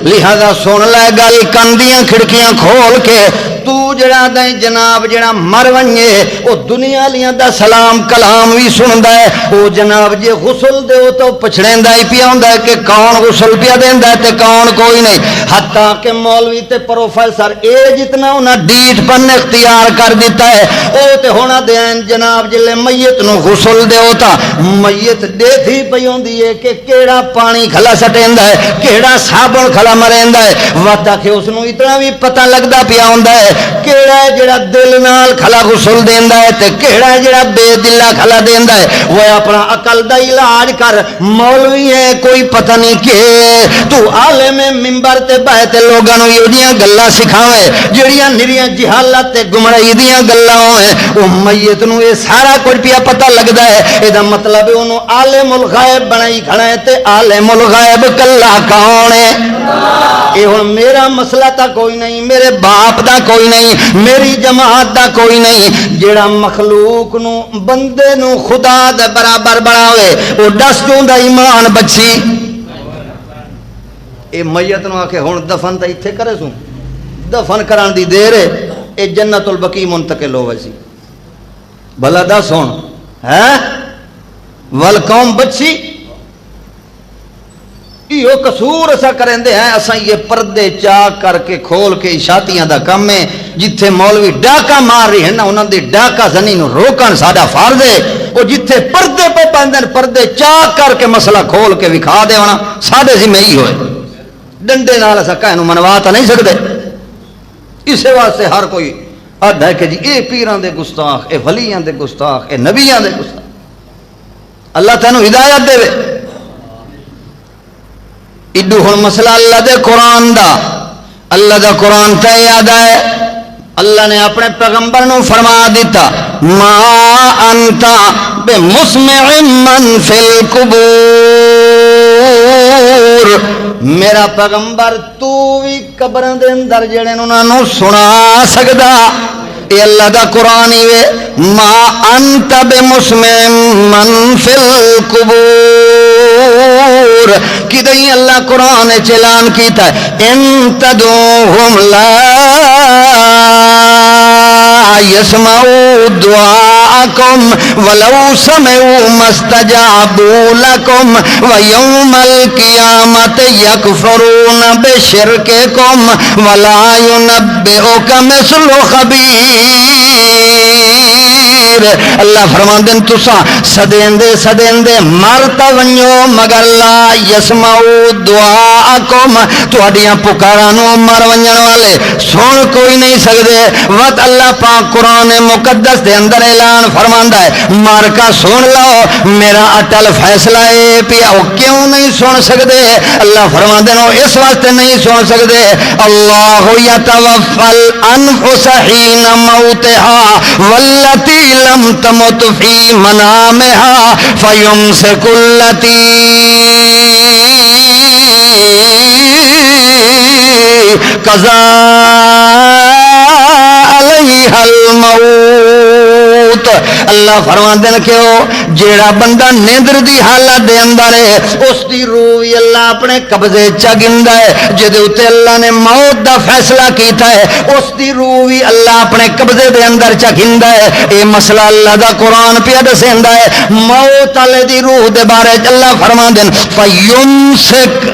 لہذا سن لے گل کن دیاں کھڑکیاں کھول کے تو جڑا دیں جناب جڑا مر ونجے او دنیا لیاں دا سلام کلام بھی سندا ہے او جناب جے غسل دے تو پچھڑیندا ہی پیا ہوندا ہے کہ کون غسل پیا دیندا ہے تے کون کوئی نہیں حتیٰ کہ مولوی تے پروفیسر اے جتنا انہاں ڈیٹ پن اختیار کر دیتا ہے او تے ہونا دین جناب جلے میت نو غسل دیو تا میت دیکھی پئی ہوندی ہے کہ کیڑا پانی کھلا سٹیندا ہے کیڑا صابن کھلا مریندا ہے وتا کہ اس نو اتنا بھی پتہ لگدا پیا ہوندا ہے کیڑا ہے جڑا دل نال کھلا غسل دیندا ہے تے کیڑا ہے جڑا بے دلا کھلا دیندا ہے وہ اپنا عقل دا علاج کر مولوی ہے کوئی پتہ نہیں کہ تو عالم منبر تے بیٹھ تے لوگاں نو ایہدیاں گلاں سکھاوے جڑیاں نریاں جہالت تے گمراہی دیاں گلاں ہوئے او میت نو اے سارا کچھ پیا پتہ لگدا ہے اے دا مطلب ہے اونوں عالم الغیب بنائی کھڑا ہے تے عالم الغیب کلا کون ہے اے ہن میرا مسئلہ تا کوئی نہیں میرے باپ دا کوئی نہیں میری جماعت دا کوئی نہیں جیڑا مخلوق نو بندے نو خدا دے برابر بناوے او دس چوندا ایمان بچی اے میت نو آکے ہن دفن تے ایتھے کرے سوں دفن کران دی دیر ہے اے جنت البقیع منتقل ہوے سی بھلا دس ہن ہے ول قوم بچی یہ قصور ایسا کرندے ہیں اساں یہ پردے چاک کر کے کھول کے اشاعتیاں دا کم ہے جتھے مولوی ڈاکا مار رہی ہے نا انہاں دی ڈاکا زنی نو روکن ساڈا فرض ہے او جتھے پردے پہ پاندے پردے چاک کر کے مسئلہ کھول کے وکھا دے ہونا ساڈے ذمہ ہی ہوئے ڈنڈے نال اساں کہے نو منوا تا نہیں سکدے اسے واسطے ہر کوئی آدھا ہے کہ جی اے پیران دے گستاخ اے ولیاں دے گستاخ اے نبیاں دے گستاخ اللہ تینوں ہدایت دے وے ایڈو ہن مسئلہ اللہ دے قرآن دا اللہ دا قرآن تے یاد ہے اللہ نے اپنے پیغمبر نو فرما دیتا ما انتا بمسمع من فی القبور میرا پیغمبر تو بھی قبروں دے اندر جڑے انہاں نو سنا سکدا اے اللہ دا قرآن ہی وے ما انت بمسمع من فی القبور کدیں اللہ قرآن اعلان کیتا ہے ان تدعوہم لا يسمعوا دعاءكم ولو سمعوا ما استجابوا لكم ويوم القيامة يكفرون بشرككم ولا ينبئك مثل خبير اللہ فرماندے تساں سدیندے مرتا ونجو مگر لا يسمعوا دعاءكم تہاڈیاں پکاراں نو مر ونجن والے سن کوئی نہیں سکدے وقت اللہ پاک قرآن مقدس دے اندر اعلان فرماندا ہے مار کا سن لو میرا اٹل فیصلہ ہے پیا وہ کیوں نہیں سن سکدے اللہ فرماندے نو اس واسطے نہیں سن سکدے اللہ یتوفی الانفس حین موتها واللتی لم تمت فی منامها فیمسک التی قضا علیہ الموت اللہ فرماندے نے کہ جیڑا بندہ نیندر دی حالت دے اندر ہے اس دی روح اللہ اپنے قبضے چا گندا ہے جدے اوتے اللہ نے موت دا فیصلہ کیتا ہے اس دی روح بھی اللہ اپنے قبضے دے اندر چا گندا ہے اے مسئلہ اللہ دا قرآن پیا دسیندا ہے موت والے دی روح دے بارے اللہ فرماندے نے فیمسک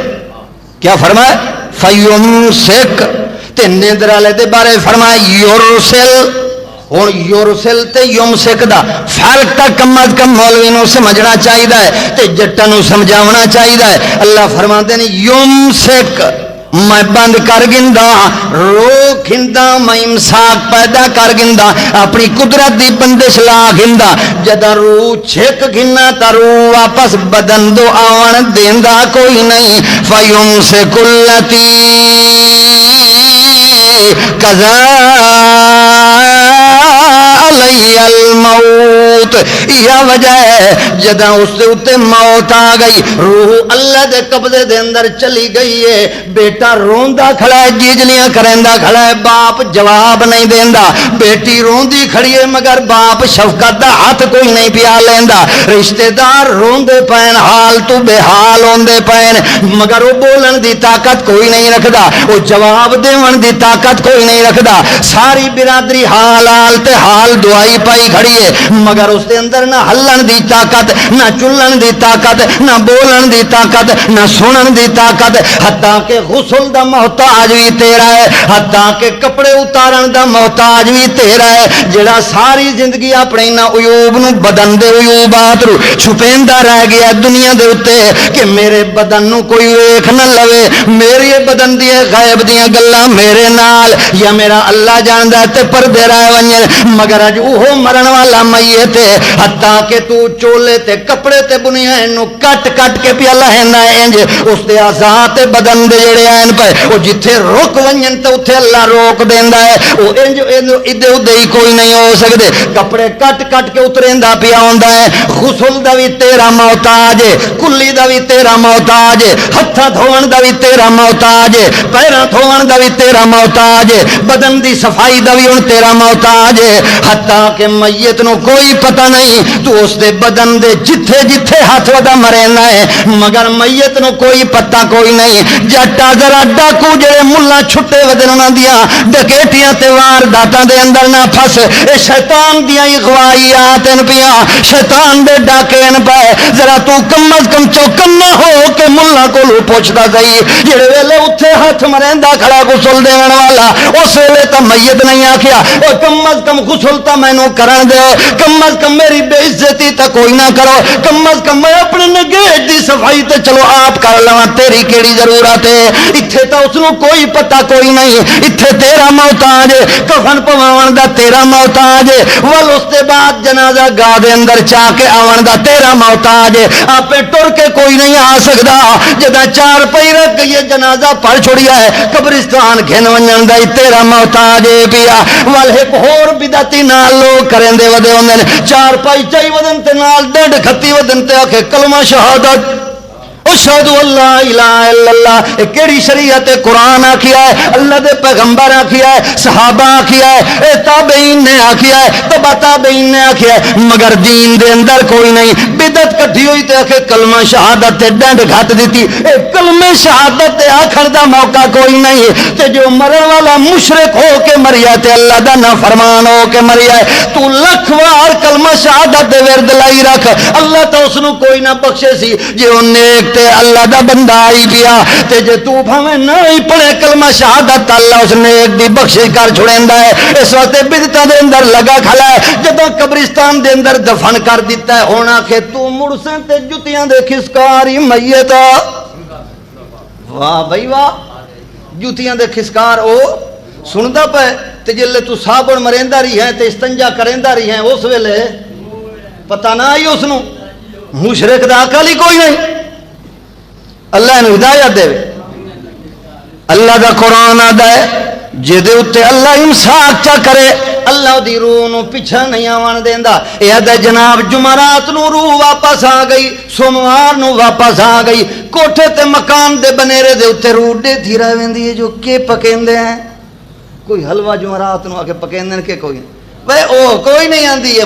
کیا فرمایا فیمسک تے نیندر والے دے بارے فرمایا یرسل ہوں یورسل تے یمسک دا فرق تا کم از کم مولوی نو سمجھنا چاہیے تے جٹاں نو سمجھاونا چاہیے اللہ فرماندے نے یمسک میں بند کر گندا روک گندا میں امساک پیدا کر گندا اپنی قدرت دی بندش لا گندا جدا روح چھک گنا تا روح واپس بدن دو آون دیندا کوئی نہیں فیمسک التی قضا علی الموت. یہ وجہ ہے جداں اس دے اتے موت آ گئی روح اللہ دے قبضے دے اندر چلی گئی ہے. بیٹا روندا کھڑا ہے جیجلیاں کریندا کھڑا ہے باپ جواب نہیں دیندا. بیٹی روندی کھڑی ہے مگر باپ شفقت دا ہاتھ کوئی نہیں پیا لیندا. رشتہ دار روندے پین حال تو بے حال ہوندے پین مگر وہ بولن دی طاقت کوئی نہیں رکھدا. وہ جواب دیون دی طاقت کوئی نہیں رکھدا. ساری برادری حال حال تے حال دعائی پائی کھڑی ہے مگر اس دے اندر نہ ہلن دی طاقت نہ چلن دی طاقت نہ بولن دی طاقت نہ سنن دی طاقت. حتیٰ کہ غسل دا محتاج بھی تیرا ہے حتیٰ کہ کپڑے اتارن دا محتاج بھی تیرا ہے. جڑا ساری زندگی اپنے نہ عیوب نو بدن دے عیوبات رو چھپیندا رہ گیا دنیا دے اتے کہ میرے بدن نو کوئی ویکھ نہ لوے میرے بدن دی غیب دیاں گلاں میرے نال یا میرا اللہ جاندا تے پردے رہ ونجن مگر اج اوہ مرن والا میت ہے. حتیٰ کہ تو چولے تے کپڑے تے بنیا نو کٹ کٹ کے پیا لہنا انج اس دے آزاد بدن دے جڑے ہیں پہ وہ جتھے رک ونجن تے اتھے اللہ روک دیندا ہے. وہ انج ادے ادے ہی کوئی نہیں ہو سکدے. کپڑے کٹ کٹ کے اتریندا پیا ہوندا ہے. غسل دا وی تیرا محتاج ہے کلی دا وی تیرا محتاج ہے ہتھاں دھون دا وی تیرا محتاج ہے پیراں دھون دا وی تیرا محتاج ہے بدن دی صفائی دا وی ہن تیرا محتاج ہے. حتیٰ کہ میت نو کوئی پتہ نہیں تو اس دے بدن دے جتھے جتھے ہاتھ ودا مرنا ہے مگر میت نو کوئی پتہ کوئی نہیں. جٹا ذرا ڈاکو جڑے ملا چھٹے ودن انہاں دیاں ڈکیٹیاں تے وارداتاں دے اندر نہ پھس. اے شیطان دیاں اغوائیات ان پیاں شیطان دے ڈاکے ان پہ ذرا تو کم از کم چوکنا ہو کہ ملا کولو پوچھدا گئی جڑے ویلے اتھے ہاتھ مریندا کھڑا غسل دیون والا اس ویلے تا میت نہیں آکھیا او کم از کم غسل تا مینوں کرن دے کم از کم میری بے عزتی تا کوئی نہ کرو کم از کم میں اپنے نگیٹ دی صفائی تے چلو آپ کر لواں تیری کیڑی ضرورت ہے. اتھے تا اس نو کوئی پتہ کوئی نہیں اتھے تیرا محتاج کفن پواون دا تیرا محتاج ول اس دے بعد جنازہ گاہ دے اندر چا کے آون دا تیرا محتاج آپے ٹر کے کوئی نہیں آ سکدا. جدا چار پئی رکھ گئی جنازہ پڑھ چھڑیا ہے قبرستان گھن ونجن دا تیرا محتاج پیا. ول ایک ہور بدعتی نال لوگ کریندے ودے ہوندے چار پائی چائی ودن تے نال ڈنڈ کھتی ودن تے آکھے کلمہ شہادت اشہد اللہ الہ الا اللہ. کیڑی شریعت قرآن آکھیا ہے اللہ دے پیغمبر آکھیا ہے صحابہ آکھیا ہے تابعین نے آکھیا ہے تبع تابعین نے آکھیا ہے مگر دین دے اندر کوئی نہیں. بدعت کٹھی ہوئی تے آکھے کلمہ شہادت تے ڈنڈ گھت دیتی. کلمہ شہادت تے آکھن دا موقع کوئی نہیں تے جو مرن والا مشرک ہو کے مریا تے اللہ دا نافرمان ہو کے مریا ہے. تو لکھ وار کلمہ شہادت دے ورد لائی رکھ اللہ تو اس نو کوئی نہ بخشے سی جے نیک تے اللہ دا بندہ آئی پیا تے جے تو بھاویں نہ ہی پڑھے کلمہ شہادت اللہ اس نیک دی بخشش کر چھڑیندا ہے. اس واسطے بدعتاں دے اندر لگا کھڑا ہے جدوں قبرستان دے اندر دفن کر دیتا ہے ہونا کہ تو مڑسیں تے جتیاں دے کھسکاری میت واہ بھائی واہ جتیاں دے کھسکار او سندا پے تے جلے تو صابن مریندا رہی ہے تے استنجا کریندا رہی ہے اس ویلے پتہ نہ آئی اس نو مشرک دا عقل ہی کوئی نہیں. اللہ نے ہدایت دے اللہ دا قرآن آدھا ہے جدے اتے اللہ امساک چا کرے اللہ دی روح نو پیچھا نہیں آوان دیندا. اے آدھا جناب جمعرات نو روح واپس آ گئی سوموار نو واپس آ گئی کوٹھے تے مکان دے بنیرے دے اتے روح دے تھی رہ ویندی ہے جو کے پکیندے ہیں کوئی حلوہ جمعرات نو آ کے پکیندے ہیں کہ کوئی وہ کوئی نہیں آندی ہے